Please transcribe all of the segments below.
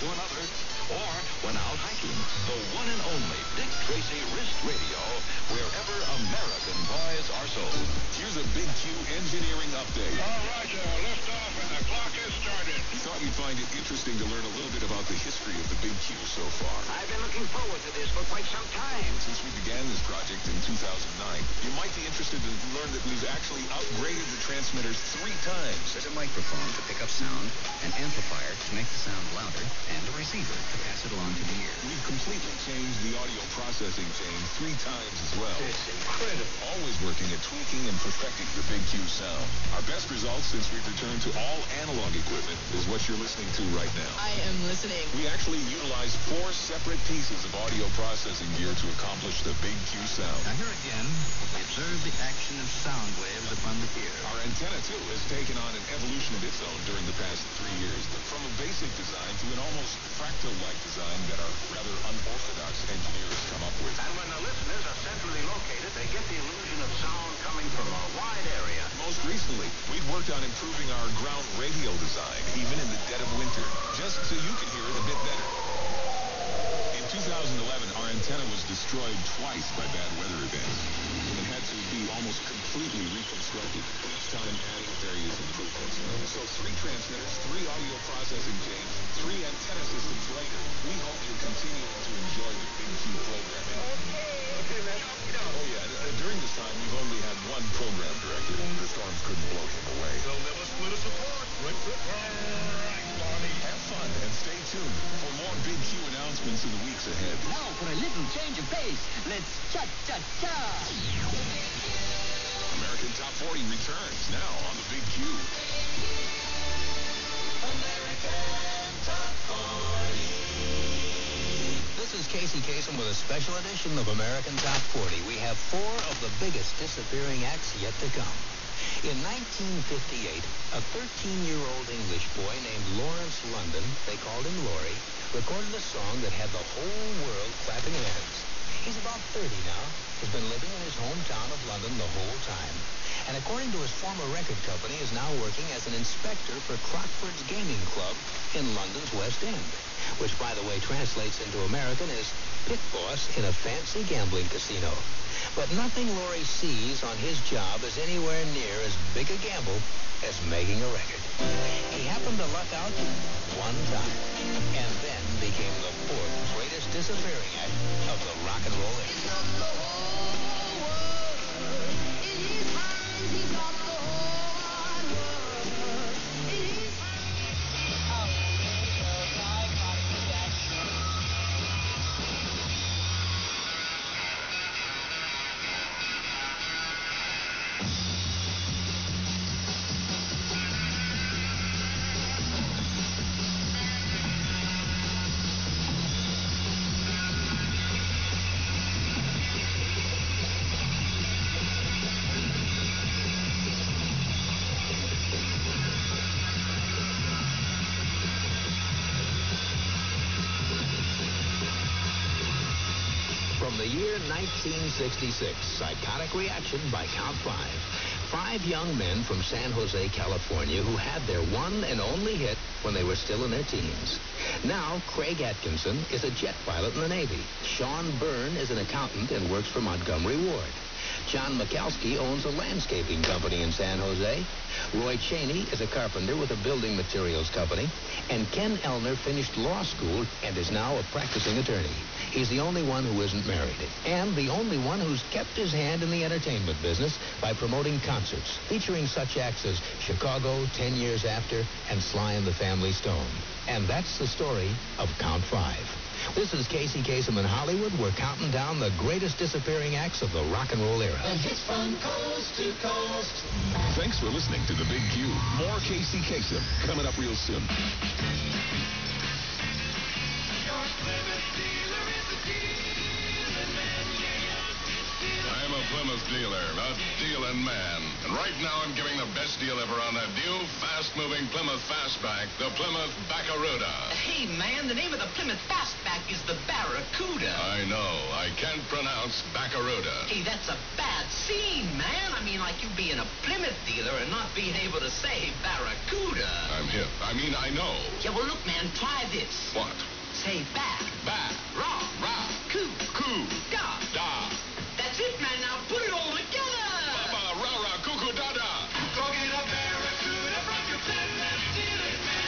to another, or when out hiking. The one and only Dick Tracy Wrist Radio, wherever American boys are sold. Here's a Big Q engineering update. All right, lift off and the clock is started. We thought you'd find it interesting to learn a little bit about the history of the Big Q so far. I've been looking forward to this for quite some time. Since we began this project in 2009, you might be interested to learn that we've actually upgraded the transmitters 3 times. There's a microphone to pick up sound, an amplifier to make the sound louder, and a receiver to pass it along to the ear. We've completely changed the audio processing chain 3 times as well. It's incredible. Always working at tweaking and perfecting the Big Q sound. Our best results since we've returned to all analog equipment is what you're listening to right now. I am listening. We actually utilize 4 separate pieces of audio processing gear to accomplish the Big Q sound. Now here again, we observe the action of sound waves upon the ear. Our antenna, too, has taken on an evolution of its own during the past 3 years. From a basic design to an almost fractal-like design that our rather unorthodox engineers come up with. And when the listeners are centrally located, they get the illusion of sound coming from a wide area. Most recently, we've worked on improving our ground radio design, even in the dead of winter, just so you can hear it a bit better. In 2011, our antenna was destroyed twice by bad weather events. It had to be almost completely reconstructed, each time adding various improvements. So 3 transmitters, 3 audio processing chains, 3 antenna systems later, we hope you're continuing to enjoy the Big Q programming. Okay, man. Oh, yeah. During this time, we've only had 1 program director. The storms couldn't blow him away. They'll never split us apart. Right, Barney. Have fun and stay tuned for more Big Q announcements in the weeks ahead. Now for a little change of pace, let's cha-cha-cha. American Top 40 returns now on the Big Q. American Top 40. This is Casey Kasem with a special edition of American Top 40. We have 4 of the biggest disappearing acts yet to come. In 1958, a 13-year-old English boy named Lawrence London, they called him Laurie, recorded a song that had the whole world clapping hands. He's about 30 now, has been living in his hometown of London the whole time, and according to his former record company, is now working as an inspector for Crockford's Gaming Club in London's West End, which, by the way, translates into American as pit boss in a fancy gambling casino. But nothing Laurie sees on his job is anywhere near as big a gamble as making a record. He happened to luck out one time, and then became the 4th greatest disappearing act of the rock and roll era. From the year 1966, Psychotic Reaction by Count 5. 5 young men from San Jose, California, who had their one and only hit when they were still in their teens. Now, Craig Atkinson is a jet pilot in the Navy. Sean Byrne is an accountant and works for Montgomery Ward. John Mikalski owns a landscaping company in San Jose. Roy Cheney is a carpenter with a building materials company. And Ken Elner finished law school and is now a practicing attorney. He's the only one who isn't married. And the only one who's kept his hand in the entertainment business by promoting concerts featuring such acts as Chicago, 10 Years After, and Sly and the Family Stone. And that's the story of Count 5. This is Casey Kasem in Hollywood. We're counting down the greatest disappearing acts of the rock and roll era. The hits from coast to coast. Thanks for listening to The Big Q. More Casey Kasem coming up real soon. I'm a Plymouth dealer, a dealing man. And right now I'm giving the best deal ever on that new, fast-moving Plymouth Fastback, the Plymouth Baccaruda. Hey, man, the name of the Plymouth Fastback is the Barracuda. I know. I can't pronounce Barracuda. Hey, that's a bad scene, man. I mean, like you being a Plymouth dealer and not being able to say Barracuda. I'm hip. I mean, I know. Yeah, well, look, man, try this. What? Say Bar. Ba. Ra. Ra. Coo. Coo. Da. Da. That's it, man. Now put it all together. Ba. Ra. Ra. Coo. Coo. Da. Da. Go get a Barracuda from your Plymouth dealer, man.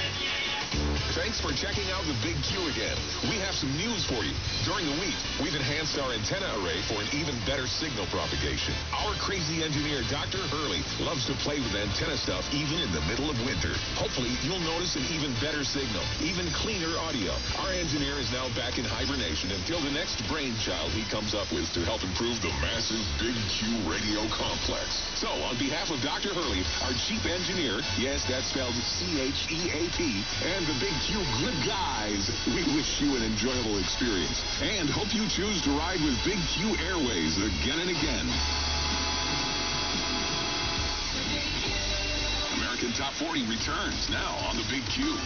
Thanks for checking out the Big Q again. We have some news for you. During the week, we've enhanced our antenna array for an even better signal propagation. Our crazy engineer, Dr. Hurley, loves to play with antenna stuff even in the middle of winter. Hopefully, you'll notice an even better signal, even cleaner audio. Our engineer is now back in hibernation until the next brainchild he comes up with to help improve the massive Big Q radio complex. So, on behalf of Dr. Hurley, our chief engineer, yes, that's spelled C-H-E-A-P, and the Big Q good guys, we wish you an enjoyable experience and hope you choose to ride with Big Q Airways again and again. American Top 40 returns now on the Big Q.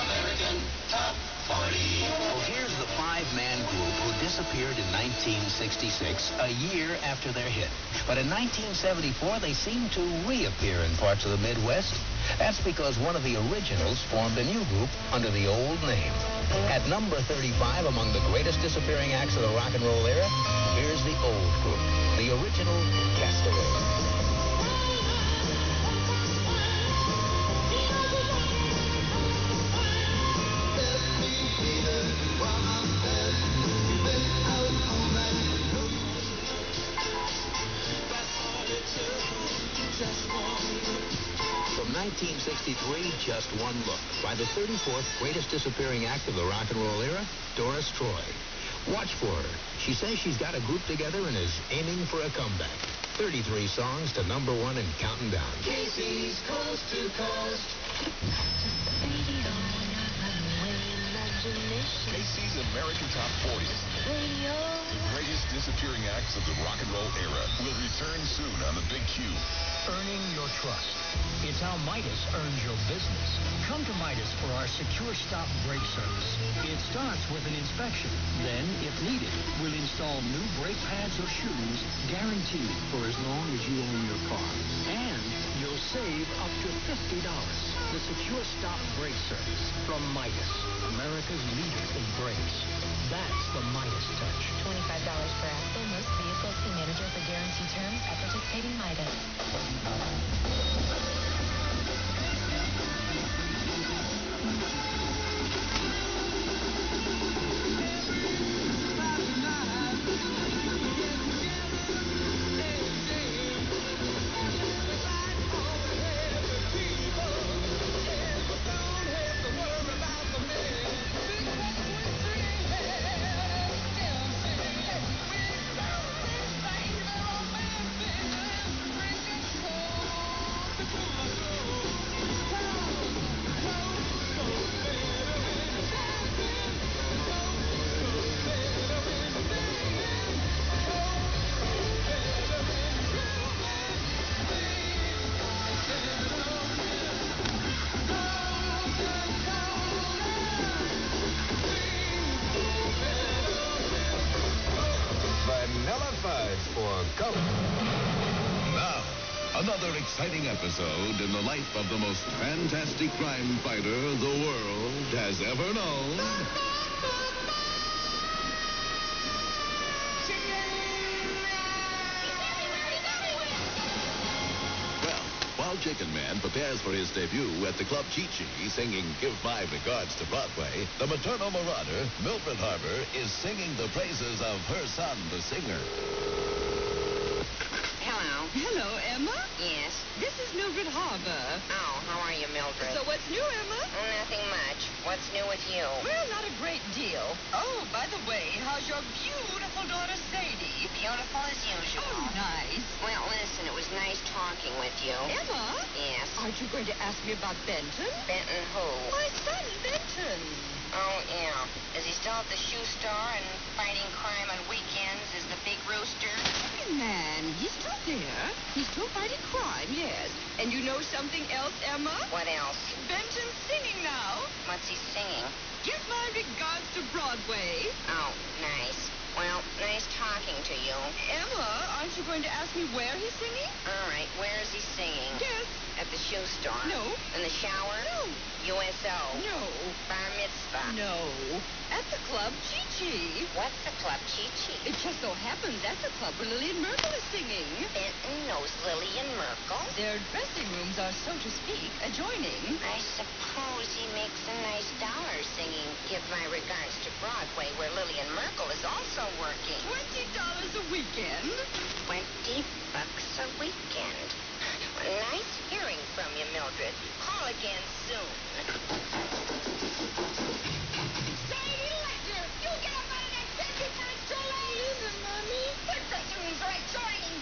American Top 40. Well, here's the five-man group who disappeared in 1966, a year after their hit. But in 1974, they seemed to reappear in parts of the Midwest. That's because one of the originals formed a new group under the old name. At number 35 among the greatest disappearing acts of the rock and roll era, here's the old group, the original Castaways. From 1963, Just One Look, by the 34th greatest disappearing act of the rock and roll era, Doris Troy. Watch for her. She says she's got a group together and is aiming for a comeback. 33 songs to number one and counting down. Casey's Coast to Coast. Casey's American Top 40. The greatest disappearing acts of the rock and roll era will return soon on the Big Q. Earning your trust. It's how Midas earns your business. Come to Midas for our secure stop brake service. It starts with an inspection. Then, if needed, we'll install new brake pads or shoes guaranteed for as long as you own your car. And you'll save up to $50. The secure stop brake service from Midas, America's leader in brakes. That's the Midas touch. $25 per axle. Most vehicles. See manager for guarantee terms at participating Midas. Now, another exciting episode in the life of the most fantastic crime fighter the world has ever known. Well, while Chicken Man prepares for his debut at the Club Chi-Chi singing Give My Regards to Broadway, the maternal marauder, Mildred Harbour, is singing the praises of her son, the singer. Hello. Hello, Emma. Yes. This is Mildred Harbour. Oh, how are you, Mildred? So what's new, Emma? Oh, nothing much. What's new with you? Well, not a great deal. Oh, by the way, how's your beautiful daughter, Sadie? Beautiful as usual. Oh, nice. Well, listen, it was nice talking with you. Emma? Yes. Aren't you going to ask me about Benton? Benton who? My son, Benton. Oh, yeah. Is he still at the shoe store and fighting crime on weekends as the big rooster? Hey, man, he's still there. He's still fighting crime, yes. And you know something else, Emma? What else? Benton's singing now. What's he singing? Give my to Broadway. Oh, nice. Well, nice talking to you. Emma, aren't you going to ask me where he's singing? All right, where is he singing? Yes. At the shoe store? No. In the shower? No. USO? No. Bar mitzvah? No. At the club Chi-Chi. What's the club Chi-Chi? It just so happens that's the club where Lillian Merkel is singing. Benton knows Lillian Merkel? Their dressing rooms are, so to speak, adjoining. I suppose he makes a nice dollar singing Give My Regards to Broadway, where Lillian Merkel is also working. $20 a weekend. $20 a weekend. Nice hearing from you, Mildred. Call again soon. Sadie Lecter, you get up out of that bed before it's too late. Listen, Mommy. The dressing room's right joining.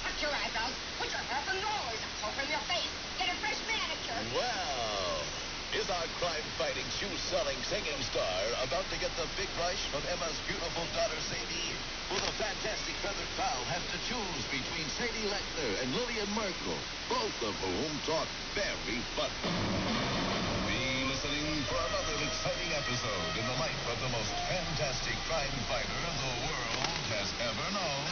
Touch your eyebrows. Put your hair up in rollers. Open your face. Get a fresh manicure. Well, is our crime-fighting, shoe-selling, singing star about to get the big rush from Emma's beautiful daughter, Sadie? Will the fantastic feathered fowl have to choose between Sadie Lecter and Lillian Merkel, both of whom talk very funny? Be listening for another exciting episode in the life of the most fantastic crime fighter the world has ever known.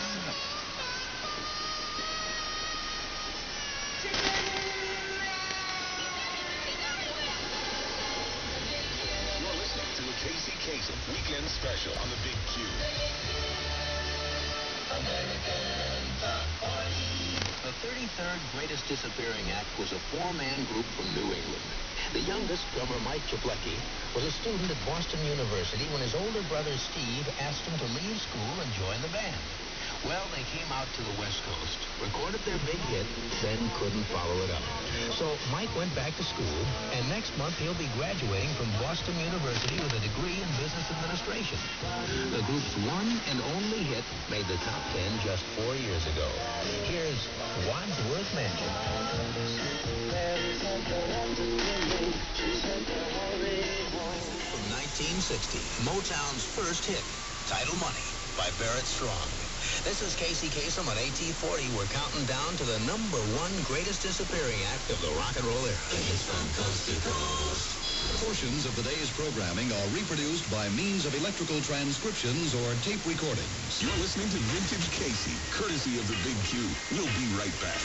You're listening to the Casey Kasem Weekend Special on the Big Q. The 33rd greatest disappearing act was a four-man group from New England. The youngest, drummer Mike Chaplecki, was a student at Boston University when his older brother Steve asked him to leave school and join the band. Well, they came out to the West Coast, recorded their big hit, then couldn't follow it up. So Mike went back to school, and next month he'll be graduating from Boston University with a degree in business administration. The group's one and only hit made the top 10 just 4 years ago. Here's Wadsworth Mansion. From 1960, Motown's first hit, Title Money by Barrett Strong. This is Casey Kasem on AT40. We're counting down to the #1 greatest disappearing act of the rock and roll era. It's from coast to coast. Portions of the day's programming are reproduced by means of electrical transcriptions or tape recordings. You're listening to Vintage Casey, courtesy of the Big Q. We'll be right back.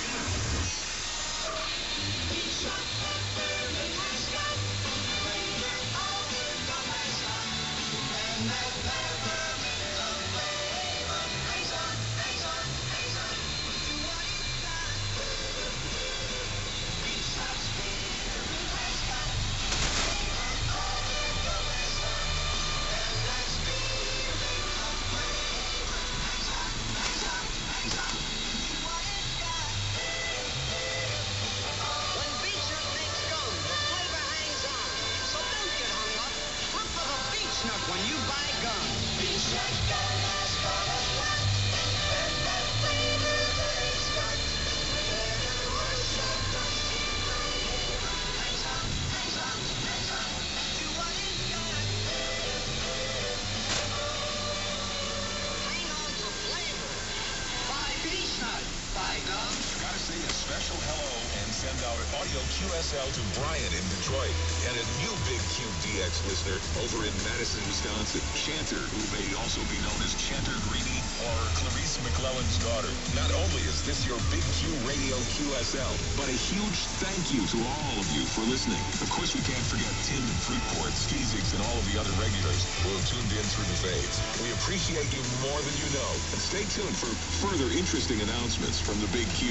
To Brian in Detroit and a new Big Q DX listener over in Madison, Wisconsin, Chanter, who may also be known as Chanter Greeny or Clarice McClellan's daughter. Not only is this your Big Q Radio QSL, but a huge thank you to all of you for listening. Of course, we can't forget Tim and Fruitport, Skeezix, and all of the other regulars who have tuned in through the fades. We appreciate you more than you know, and stay tuned for further interesting announcements from the Big Q.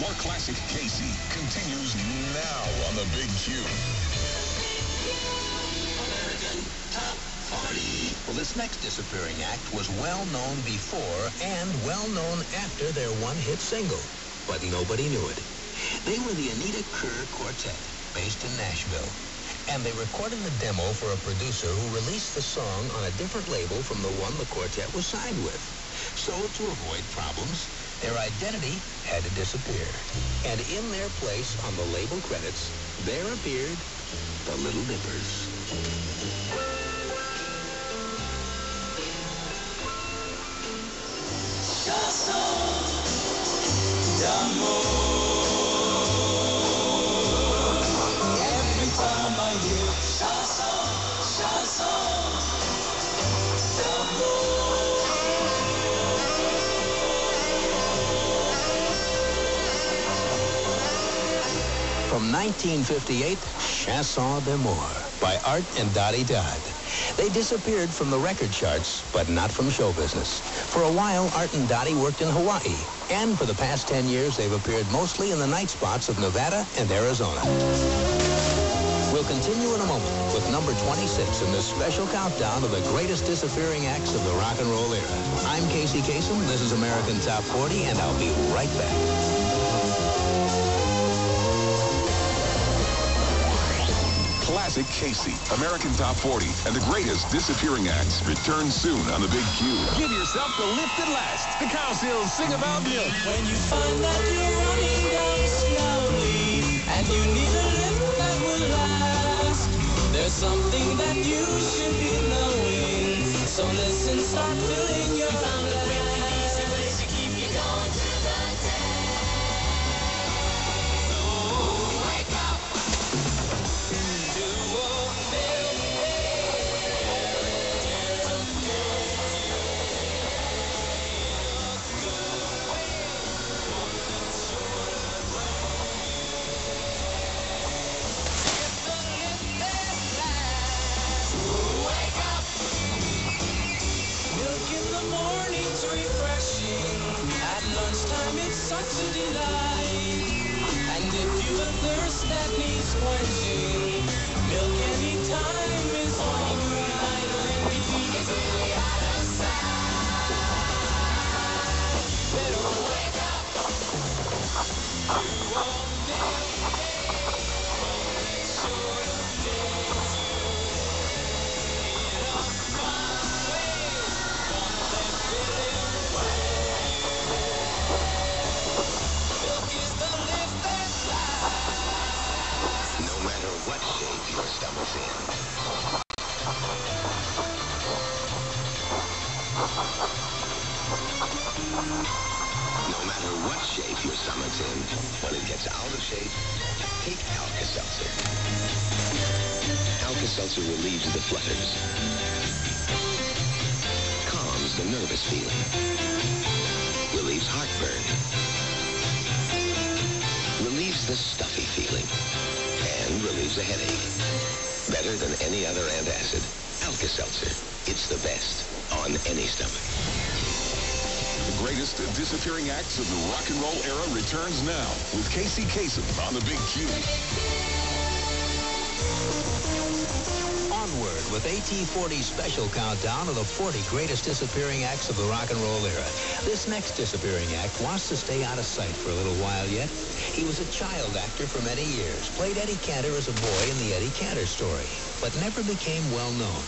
More classic Casey continues now on the Big Q. American Top 40. Well, this next disappearing act was well known before and well known after their one-hit single, but nobody knew it. They were the Anita Kerr Quartet, based in Nashville, and they recorded the demo for a producer who released the song on a different label from the one the quartet was signed with. So, to avoid problems, their identity had to disappear. And in their place on the label credits, there appeared the Little Dippers. Every time I hear chanson, chanson, From 1958, Chanson d'Amour by Art and Dottie Todd. They disappeared from the record charts, but not from show business. For a while, Art and Dottie worked in Hawaii, and for the past 10 years, they've appeared mostly in the night spots of Nevada and Arizona. We'll continue in a moment with number 26 in this special countdown of the greatest disappearing acts of the rock and roll era. I'm Casey Kasem. This is American Top 40, and I'll be right back. Classic Casey, American Top 40, and the greatest disappearing acts return soon on the Big Q. Give yourself the lift that lasts. The Cowsills sing about milk. When you find that you're running down slowly and you need a lift that will last, there's something that you should be knowing. So listen, start filling your glass. Easy ways to keep you going through the day. So wake up. Such a delight. And if you have thirst that needs quenching, milk anytime is all right. When the heat is really out of sight, better wake up. You won't make sure the day's get up my way. Don't let feeling away. No matter what shape your stomach's in. No matter what shape your stomach's in, when it gets out of shape, take Alka-Seltzer. Alka-Seltzer relieves the flutters, calms the nervous feeling, relieves heartburn, relieves the stuffy feeling, and relieves a headache. Better than any other antacid, Alka-Seltzer. It's the best on any stomach. The greatest disappearing acts of the rock and roll era returns now with Casey Kasem on the Big Q. Onward with AT40's special countdown of the 40 greatest disappearing acts of the rock and roll era. This next disappearing act wants to stay out of sight for a little while yet. He was a child actor for many years, played Eddie Cantor as a boy in the Eddie Cantor Story, but never became well known.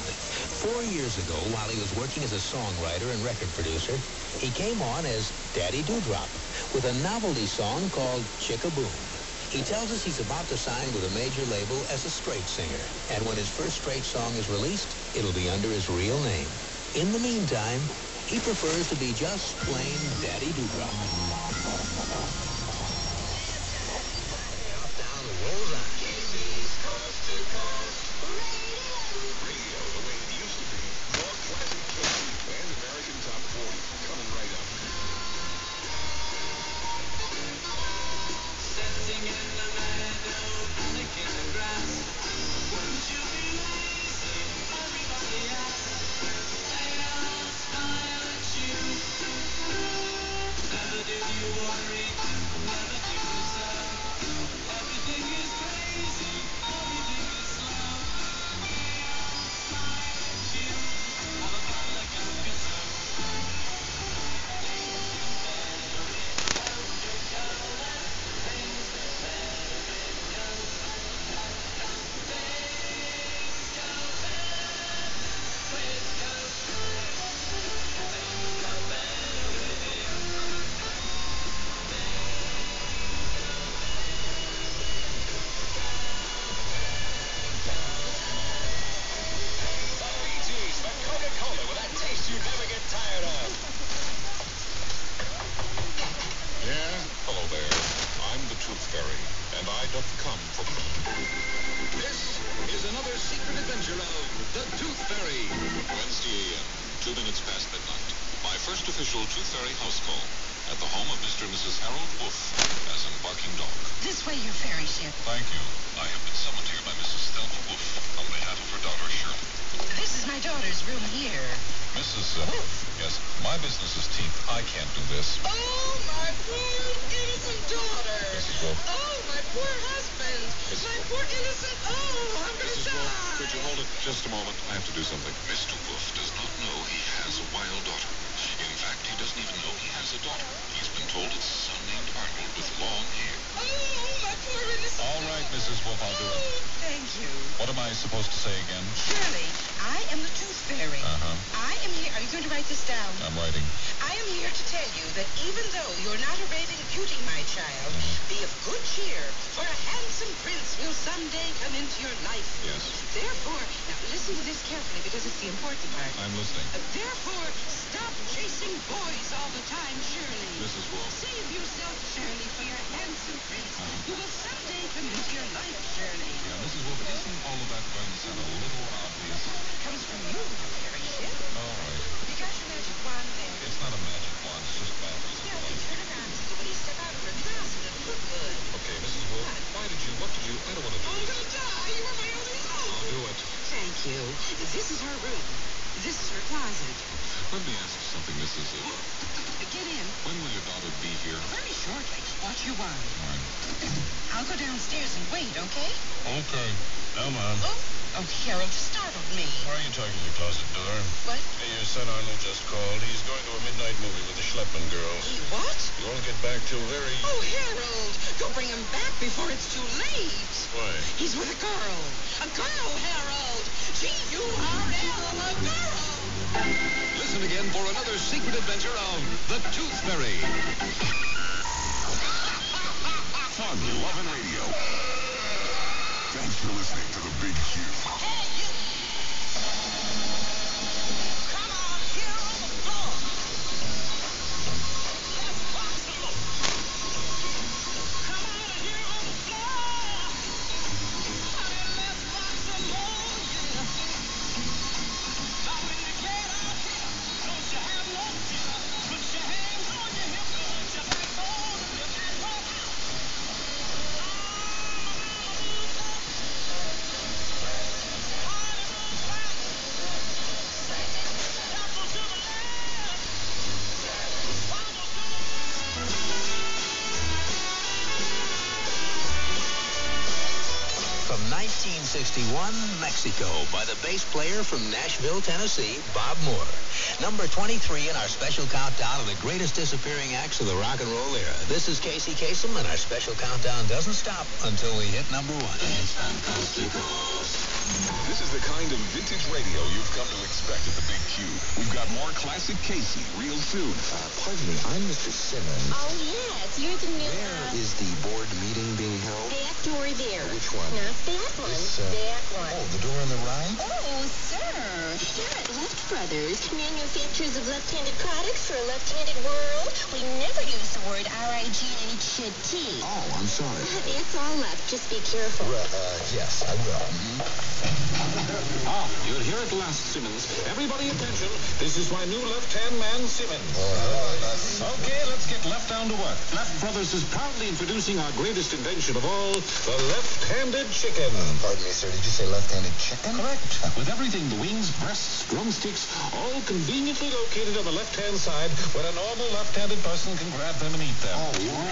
4 years ago, while he was working as a songwriter and record producer, he came on as Daddy Dewdrop with a novelty song called Chick-a-Boom. He tells us he's about to sign with a major label as a straight singer, and when his first straight song is released, it'll be under his real name. In the meantime, he prefers to be just plain Daddy Dewdrop. Countdown rolls on. Radio the way it used to be. More classic Casey and American Top 40 coming right up. Sitting in the meadow, licking the grass. Wouldn't you be lazy? Everybody asks. They all smile at you. Never did you worry, never do so. Everything is crazy, everything is slow. They all smile at you. Have a fun like a pistol. Wednesday a.m., 2 minutes past midnight. My first official Tooth Fairy house call. at the home of Mr. and Mrs. Harold Wolf as an embarking dog. This way, your ferry ship. Thank you. I have been summoned here by Mrs. Thelma Wolf on behalf of her daughter, Shirley. This is my daughter's room here. Mrs. Wolf? Yes, my business is teeth. I can't do this. Oh, my poor innocent daughter. Mrs. Wolf. Oh, my poor husband. My poor innocent. Oh, I'm going to die. Mrs. Wolf, could you hold it just a moment? I have to do something. Mr. Wolf does not know he has a wild daughter. In fact, he doesn't even know he has a daughter. He's been told it's a son named Arnold with long hair. Oh, my poor innocent. All right, Mrs. Wolf, I'll do it. Thank you. What am I supposed to say again? Shirley, I am the Tooth Fairy. I am here. Are you going to write this down? I'm writing. I am here to tell you that even though you're not a raving beauty, my child, be of good cheer, for a handsome prince will someday come into your life. Yes. Therefore, now listen to this carefully because it's the important part. I'm listening. Therefore, stop chasing boys all the time, Shirley. Mrs. Wolf. Save yourself, Shirley, for your handsome prince who will someday come into your life, Shirley. Yeah, Mrs. Wolf, isn't all of that going to sound a little obvious? It comes from you, fairy ship. All right. You got your magic wand there. It's not a magic wand, it's just batteries. Yeah, we turn around so when you step out of her closet, it'll look good. Okay, Mrs. Wolf, what did you, I don't want to do I'm this. going to die. You are my only hope. I'll do it. Thank you. This is her room. This is her closet. Let me ask you something, Mrs. Get in. When will your daughter be here? Very shortly. Watch your wand. All right. I'll go downstairs and wait, okay? Okay. Now, Mom. Oh, Harold, you startled me. Why are you talking to the closet door? What? Hey, your son Arnold just called. He's going to a midnight movie with the Schleppman girls. He what? He won't get back till very... Oh, Harold, go bring him back before it's too late. Why? He's with a girl. A girl, Harold. G-U-R-L, a girl. Listen again for another secret adventure of the Tooth Fairy. Fun, loving radio. Thanks for listening to the Big Q. Hey, you. Come on, here on the floor. Let's box them up. Come on, here on the floor. Honey, let's box them all, yeah. Now when you get out here, don't you have no fear. Put your hands on your hips, put your backbone and your backbone out. From 1961, Mexico, by the bass player from Nashville, Tennessee, Bob Moore. Number 23 in our special countdown of the greatest disappearing acts of the rock and roll era. This is Casey Kasem, and our special countdown doesn't stop until we hit number 1. It's fantastic. This is the kind of vintage radio you've come to expect at the Big Q. We've got more classic Casey real soon. Pardon me, I'm Mr. Simmons. Oh, yes, you're the new... Where is the board meeting being held? That door there. Which one? Not that one. That one. Oh, the door on the right? Oh, sir. Here at Left Brothers, manufacturers of left-handed products for a left-handed world, we never use the word R-I-G-H-T. Oh, I'm sorry. It's all left. Just be careful. Yes, I will. You're here at last, Simmons. Everybody attention. This is my new left-hand man, Simmons. Okay, let's get left down to work. Left Brothers is proudly introducing our greatest invention of all, the left-handed chicken. Pardon me, sir. Did you say left-handed chicken? Correct. With everything, the wings, breasts, drumsticks, all conveniently located on the left-hand side where a normal left-handed person can grab them and eat them. Oh, wow.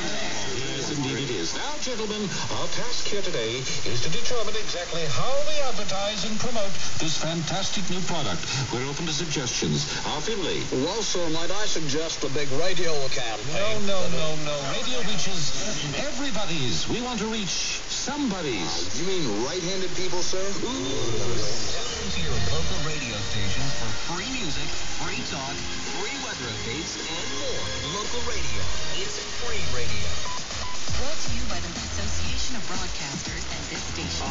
Yes, indeed it is. Now, gentlemen, our task here today is to determine exactly how we advertise and promote this fantastic new product. We're open to suggestions. Finley. Well, sir, might I suggest a big radio campaign? No. Radio reaches everybody's. We want to reach somebody's. You mean right-handed people, sir? Listen to your local radio stations for free music, free talk, free weather updates, and more. Local radio. It's free radio. Brought to you by the Association of Broadcasters and this station.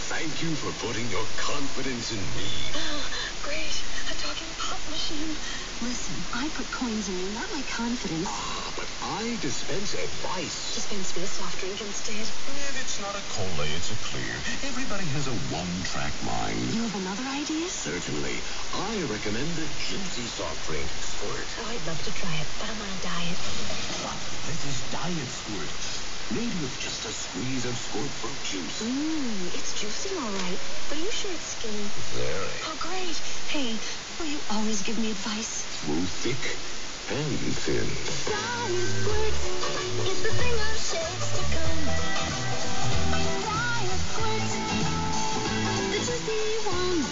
Thank you for putting your confidence in me. Oh, great. A talking pop machine. Listen, I put coins in you, not my confidence. But I dispense advice. Dispense me a soft drink instead. And it's not a cola, it's a clear. Everybody has a one-track mind. You have another idea? ideas? Certainly. I recommend the juicy soft drink, Squirt. Oh, I'd love to try it, but I'm on a diet. This is Diet Squirt. Made with just a squeeze of squirt fruit juice. It's juicy, all right. But are you sure it's skinny? Very. Oh, great. Hey, will you always give me advice? Smooth, thick, and thin. Diet Squirt is the thing of shakes to come. Diet Squirt, the juicy one.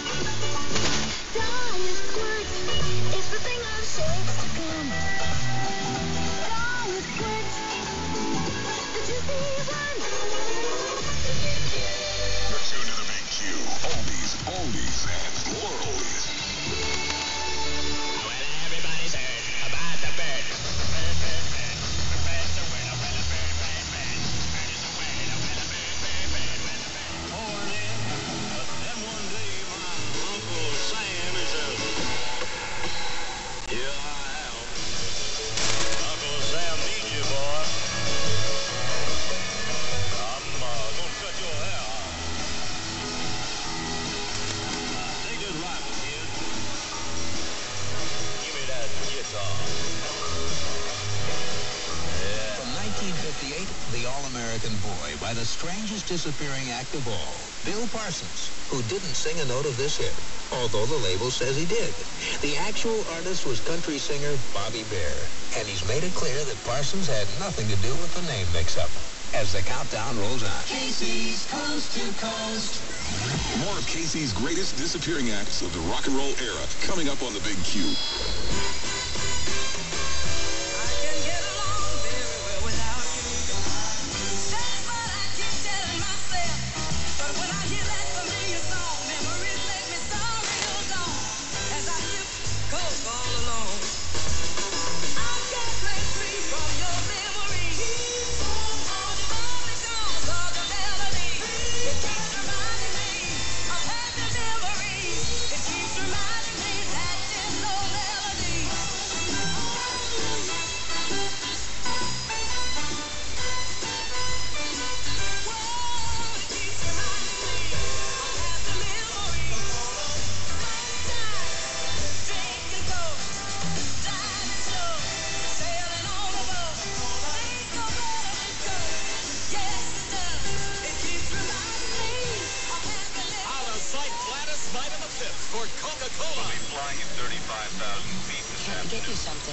Diet Squirt is the thing of shakes to come. Diet Squirt, the juicy one. You're tuned to the Big Q. Oldies, and more oldies. Everybody's heard about the bird. Bird, bird, bird. The bird's a winner, well, a bird, bird, bird. Bird is a winner, well, a bird, bird, bird, well, a bird. Morning. Then one day my Uncle Sam is out. Here I am. Uncle Sam needs you, boy. I'm gonna cut your hair off. Take this rifle, kid. Give me that guitar. From 1958, the All-American Boy by the strangest disappearing act of all, Bill Parsons, who didn't sing a note of this hit, although the label says he did. The actual artist was country singer Bobby Bear, and he's made it clear that Parsons had nothing to do with the name mix-up. As the countdown rolls on. Casey's Coast to Coast. More of Casey's greatest disappearing acts of the rock and roll era coming up on the Big Q.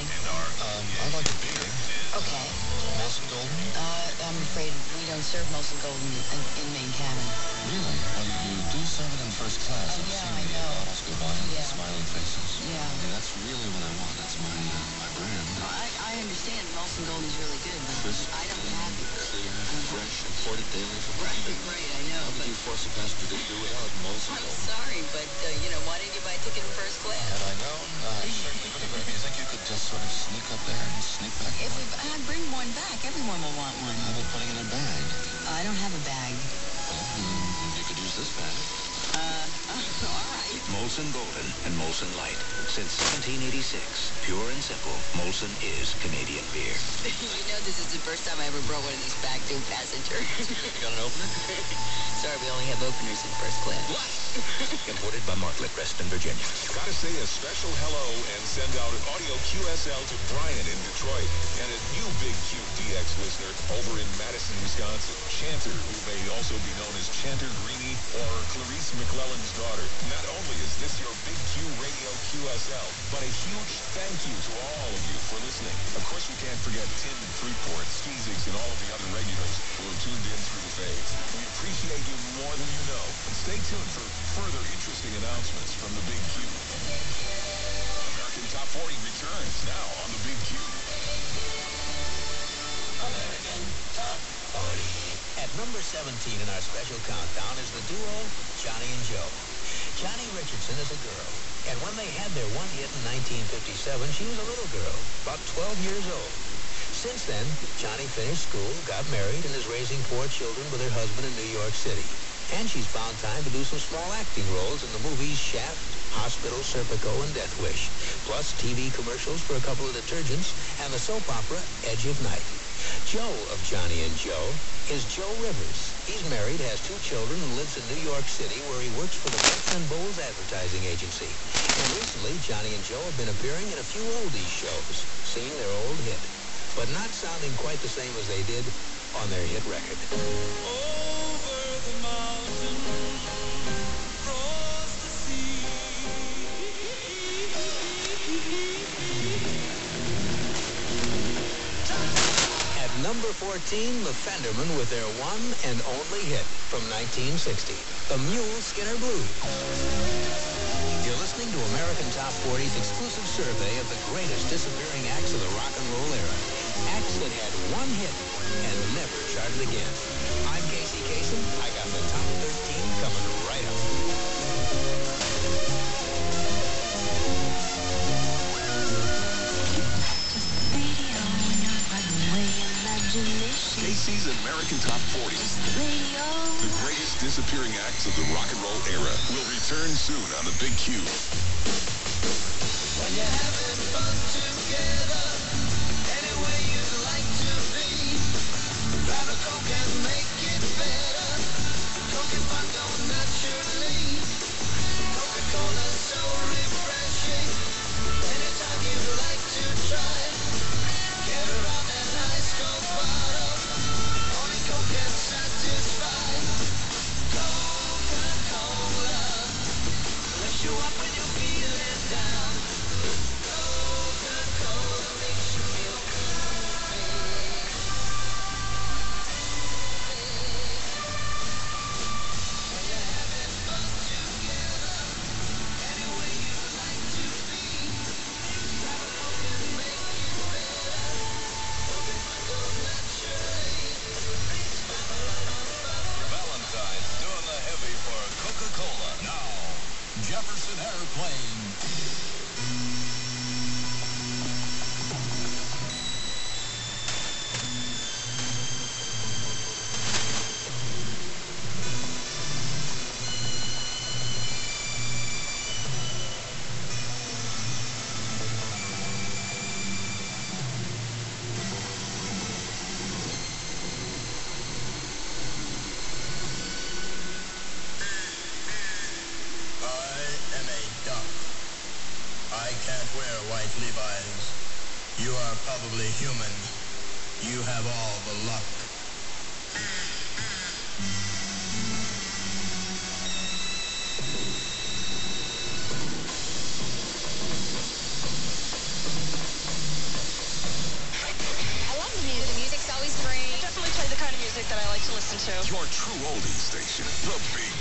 I'd like a beer. Okay. Molson Golden? I'm afraid we don't serve Molson Golden in main cabin. Really? Well, you do serve it in first class. Oh, yeah, I know. Bottles go by and Yeah. smiling faces. Yeah. That's really what I want. That's my brand. I understand Molson Golden is really good, but Crisp, I don't have it. clear, fresh, imported daily from London. Right, I know. How could you force a passenger to do without Molson I'm Golden? sorry, but, why didn't you buy a ticket in first class? Had I known, I certainly would have. Do you think you could just sort of sneak up there and sneak back? If I bring one back, everyone will want one. How about putting it in a bag? I don't have a bag. Well, you could use this bag. All right. Molson Golden and Molson Light. Since 1786, pure and simple, Molson is Canadian beer. This is the first time I ever brought one of these back to a passenger. You got an opener? Sorry, we only have openers in first class. What? Imported by Martlet, Reston, Virginia. Gotta say a special hello and send out an audio QSL to Brian in Detroit and a new Big Q DX listener over in Madison, Wisconsin, Chanter, who may also be known as Chanter Greenie or Clarice McClellan's daughter. Not only is this your Big Q radio QSL, but a huge thank you to all of you for listening. Of course, we can't forget Tim in Freeport, Skeezix, and all of the other regulars who are tuned in through the phase. We appreciate you more than you know. And stay tuned for further interesting announcements from the Big Q. American Top 40 returns now on the Big Q. American Top 40. At number 17 in our special countdown is the duo Johnny and Joe. Johnny Richardson is a girl, and when they had their one hit in 1957, she was a little girl, about 12 years old. Since then, Johnny finished school, got married, and is raising 4 children with her husband in New York City. And she's found time to do some small acting roles in the movies Shaft, Hospital, Serpico, and Death Wish, plus TV commercials for a couple of detergents, and the soap opera Edge of Night. Joe of Johnny and Joe is Joe Rivers. He's married, has 2 children, and lives in New York City, where he works for the Button and Bowles advertising agency. And recently, Johnny and Joe have been appearing in a few oldies shows, singing their old hit, but not sounding quite the same as they did on their hit record. Over the mountain, across the sea. At number 14, the Fendermen with their one and only hit from 1960, The Mule Skinner Blues. You're listening to American Top 40's exclusive survey of the greatest disappearing acts of the rock and roll era. Acts that had one hit and never charted again. I'm Casey Kasem. I got the top 13 coming right up. Casey's American Top 40. The greatest disappearing acts of the rock and roll era will return soon on the Big Q. When you're having fun together, anywhere you like to be, grab a Coke and make it better. Coke and fun go naturally. Coca-Cola's so refreshing. Anytime you like to try, get around an ice cold bottle. Only Coke can satisfy. Coca-Cola lifts you up when you're feeling down. Coca-Cola makes you feel when you're having fun together, anywhere you like to be, grab a Coke and make it better. Coke and fun go naturally. Valentine's doing the heavy for Coca-Cola. Now, Jefferson Airplane. I can't wear white Levi's. You are probably human. You have all the luck. I love the music. The music's always great. Definitely play the kind of music that I like to listen to. Your true oldies station, The Big.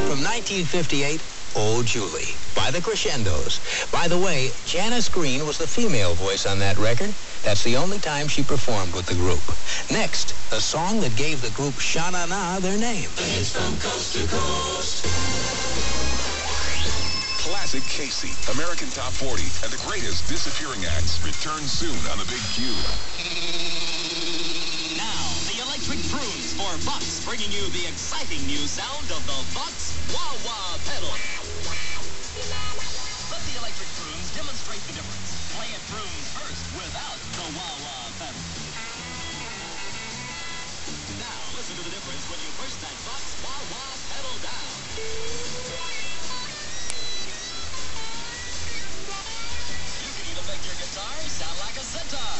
From 1958, Oh Julie, by the Crescendos. By the way, Janice Green was the female voice on that record. That's the only time she performed with the group. Next, the song that gave the group Sha-Na-Na their name. It's from coast to coast. Classic Casey, American Top 40, and the greatest disappearing acts return soon on the Big Q. Now, the Electric Prunes for Bucks, bringing you the exciting new sound of the Bucks Wah-Wah pedal. Let the Electric Prunes demonstrate the difference. Play it prunes first without the Wah-Wah pedal. Now, listen to the difference when you push that Bucks Wah-Wah pedal down. You can even make your guitar sound like a centaur.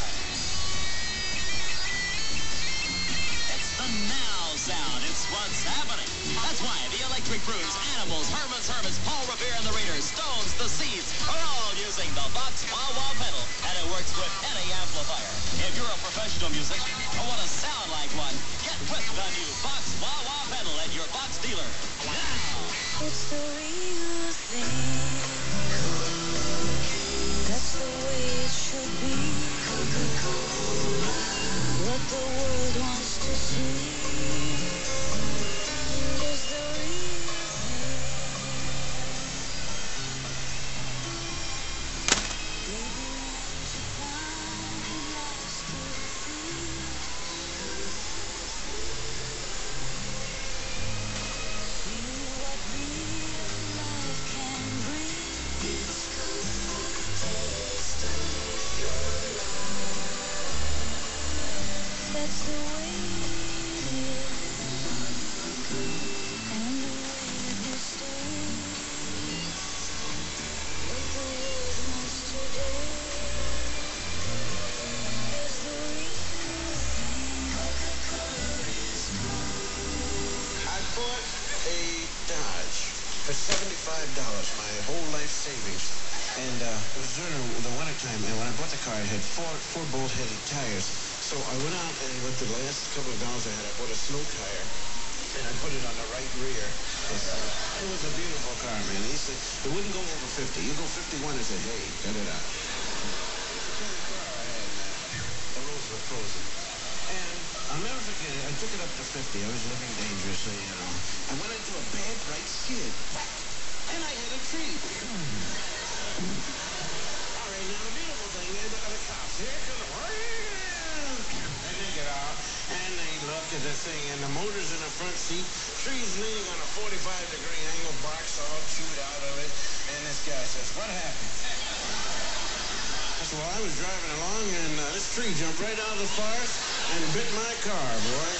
It's the now sound. It's what's happening. That's why the Electric Prunes, Animals, Hermits, Paul Revere and the Raiders, Stones, the Seeds are all using the Vox Wah-Wah pedal, and it works with any amplifier. If you're a professional musician or want to sound like one, get with the new Vox Wah-Wah pedal at your Vox dealer now. It's the real thing. a Dodge for $75, my whole life savings. And it was during the wintertime, and when I bought the car, it had four bolt-headed tires. So I went out, and with the last couple of dollars I had, I bought a snow tire, and I put it on the right rear. It was a beautiful car, man. He said it wouldn't go over 50. You go 51, I said, hey, cut it out. The roads were frozen. And I'll never forget it. I took it up to 50. I was living dangerously, you know. I went into a bad right skid. And I hit a tree. All right, now the beautiful thing is the cops. Here come the... And they get out, and they look at the thing, and the motor's in the front seat. Tree's leaning on a 45-degree angle, bark's all chewed out of it. And this guy says, what happened? I said, well, I was driving along, and this tree jumped right out of the forest and bit my car, boy.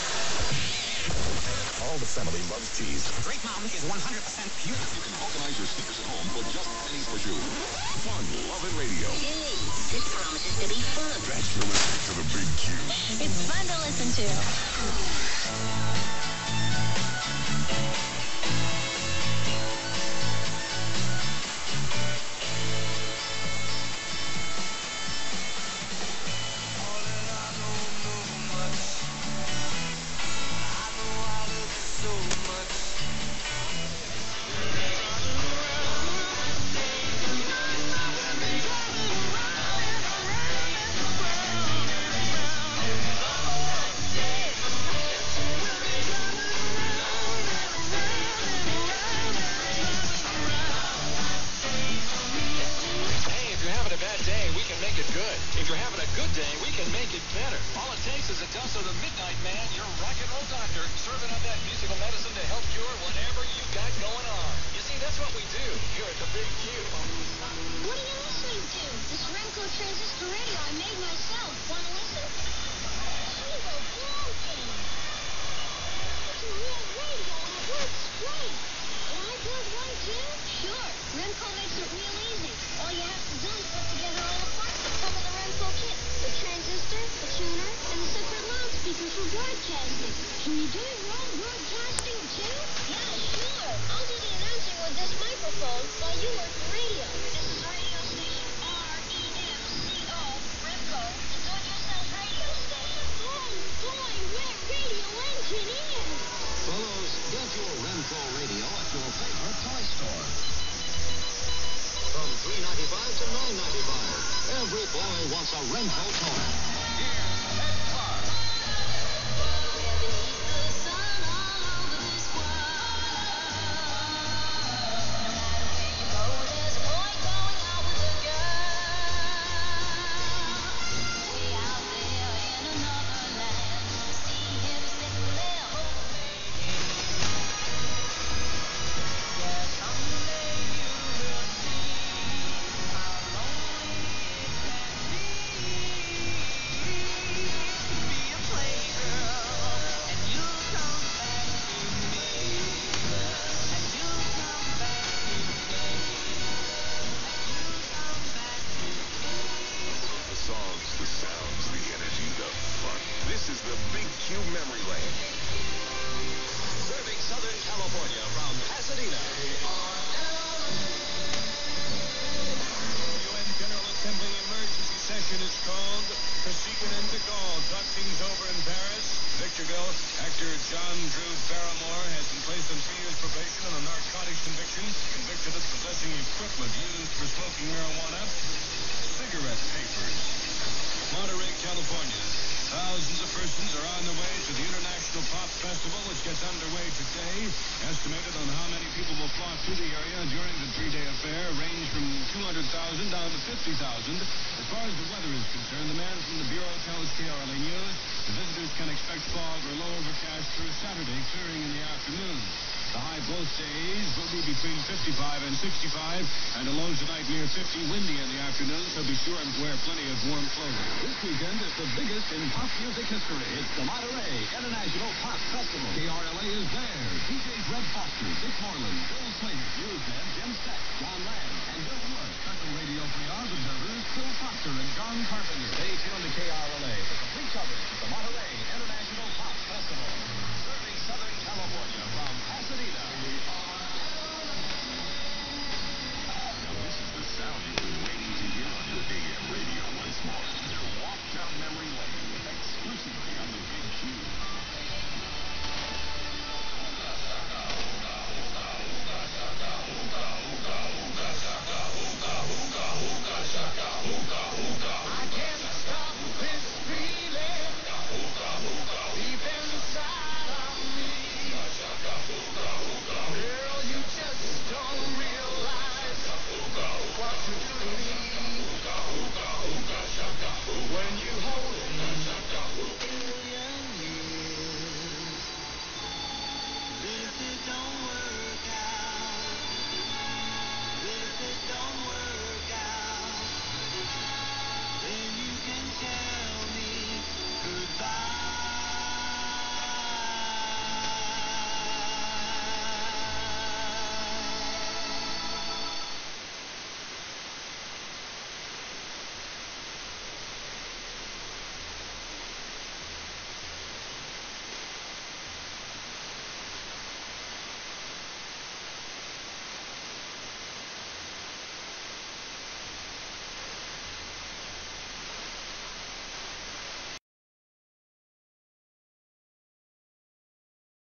All the family loves cheese. Great Mountain is 100% pure. You can vulcanize your sneakers at home for just pennies per shoe. Fun, love, and radio. Hey, this promises to be fun. That's the way to the Big Q. It's fun to listen to. If you're having a good day, we can make it better. All it takes is a dose of the Midnight Man, your rock and roll doctor, serving up that musical medicine to help cure whatever you got going on. You see, that's what we do here at the Big Q. What are you listening to? This Remco transistor radio I made myself. Want to listen? Zero broken. It's a real radio and it works great. Can I build one too? Sure. Remco makes it real easy. All you have to do is put together all the parts that come in the Remco kit. The transistor, the tuner, and the separate loudspeaker for broadcasting. Can you do your own broadcasting too? Yeah, sure. I'll do the announcing with this microphone while you work the radio. This is radio station REMCO, Remco, the do-it-yourself radio station. Oh, boy, we're radio engineers. Fellows, get your Remco radio at your favorite toy store. From $3.95 to $9.95, every boy wants a Remco toy. Here's Ed Clark. Stay tuned to KRLA for complete coverage of the Monterey International Pop Festival.